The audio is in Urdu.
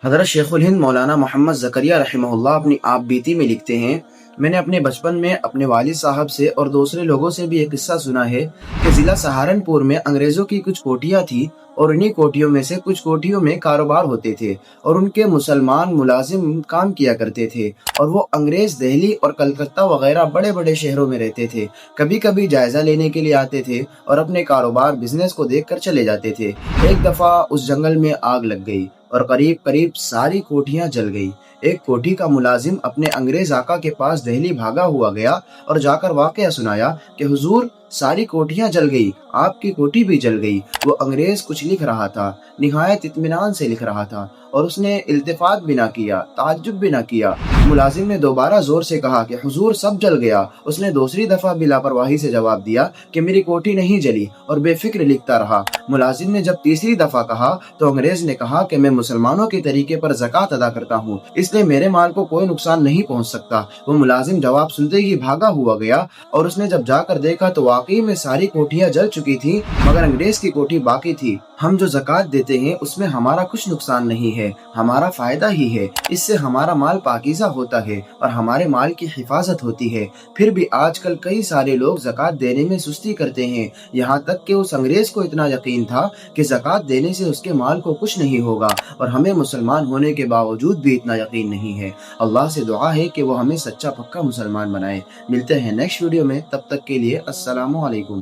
حضرت شیخ الہند مولانا محمد زکریا رحمہ اللہ اپنی آپ بیتی میں لکھتے ہیں، میں نے اپنے بچپن میں اپنے والد صاحب سے اور دوسرے لوگوں سے بھی ایک قصہ سنا ہے کہ ضلع سہارنپور میں انگریزوں کی کچھ کوٹیاں تھیں اور انہی کوٹیوں میں سے کچھ کوٹیوں میں کاروبار ہوتے تھے اور ان کے مسلمان ملازم کام کیا کرتے تھے، اور وہ انگریز دہلی اور کلکتہ وغیرہ بڑے بڑے شہروں میں رہتے تھے، کبھی کبھی جائزہ لینے کے لیے آتے تھے اور اپنے کاروبار بزنس کو دیکھ کر چلے جاتے تھے۔ ایک دفعہ اس جنگل میں آگ لگ گئی اور قریب قریب ساری کوٹھیاں جل گئی۔ ایک کوٹھی کا ملازم اپنے انگریز آقا کے پاس دہلی بھاگا ہوا گیا اور جا کر واقعہ سنایا کہ حضور، ساری کوٹھیاں جل گئی، آپ کی کوٹھی بھی جل گئی۔ وہ انگریز کچھ لکھ رہا تھا، نہایت اطمینان سے لکھ رہا تھا، اور اس نے التفات بھی نہ کیا، تعجب بھی نہ کیا۔ ملازم نے دوبارہ زور سے کہا کہ حضور، سب جل گیا۔ اس نے دوسری دفعہ بھی لاپرواہی سے جواب دیا کہ میری کوٹھی نہیں جلی، اور بے فکر لکھتا رہا۔ ملازم نے جب تیسری دفعہ کہا تو انگریز نے کہا کہ میں مسلمانوں کے طریقے پر زکوٰۃ ادا کرتا ہوں، اس لیے میرے مال کو کوئی نقصان نہیں پہنچ سکتا۔ وہ ملازم جواب سنتے ہی بھاگا ہوا گیا، اور اس نے جب جا کر دیکھا تو واقعی میں ساری کوٹھیاں جل چکی تھیں، مگر انگریز کی کوٹھی باقی تھی۔ ہم جو زکوٰۃ دیتے ہیں اس میں ہمارا کچھ نقصان نہیں ہے، ہمارا فائدہ ہی ہے، اس سے ہمارا مال پاکیزہ ہوتا ہے اور ہمارے مال کی حفاظت ہوتی ہے۔ پھر بھی آج کل کئی سارے لوگ زکوٰۃ دینے میں سستی کرتے ہیں، یہاں تک کہ اس انگریز کو اتنا یقین تھا کہ زکوٰۃ دینے سے اس کے مال کو کچھ نہیں ہوگا، اور ہمیں مسلمان ہونے کے باوجود بھی اتنا یقین نہیں ہے۔ اللہ سے دعا ہے کہ وہ ہمیں سچا پکا مسلمان بنائے۔ ملتے ہیں نیکسٹ ویڈیو میں، تب تک کے لیے السلام علیکم۔